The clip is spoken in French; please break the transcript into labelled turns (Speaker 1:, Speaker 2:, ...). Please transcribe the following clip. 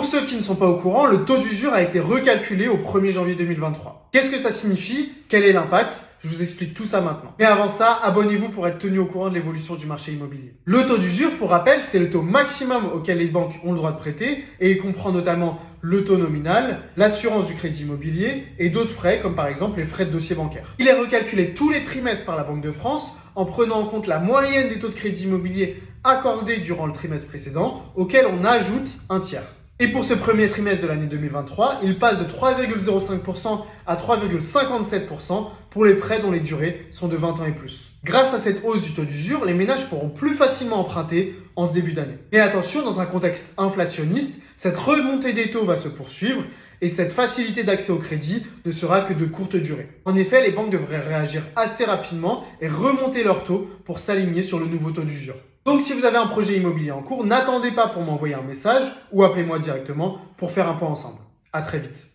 Speaker 1: Pour ceux qui ne sont pas au courant, le taux d'usure a été recalculé au 1er janvier 2023. Qu'est-ce que ça signifie? Quel est l'impact? Je vous explique tout ça maintenant. Mais avant ça, abonnez-vous pour être tenu au courant de l'évolution du marché immobilier. Le taux d'usure, pour rappel, c'est le taux maximum auquel les banques ont le droit de prêter et il comprend notamment le taux nominal, l'assurance du crédit immobilier et d'autres frais comme par exemple les frais de dossier bancaire. Il est recalculé tous les trimestres par la Banque de France en prenant en compte la moyenne des taux de crédit immobilier accordés durant le trimestre précédent auquel on ajoute un tiers. Et pour ce premier trimestre de l'année 2023, il passe de 3,05% à 3,57% pour les prêts dont les durées sont de 20 ans et plus. Grâce à cette hausse du taux d'usure, les ménages pourront plus facilement emprunter en ce début d'année. Mais attention, dans un contexte inflationniste, cette remontée des taux va se poursuivre et cette facilité d'accès au crédit ne sera que de courte durée. En effet, les banques devraient réagir assez rapidement et remonter leurs taux pour s'aligner sur le nouveau taux d'usure. Donc si vous avez un projet immobilier en cours, n'attendez pas pour m'envoyer un message ou appelez-moi directement pour faire un point ensemble. À très vite.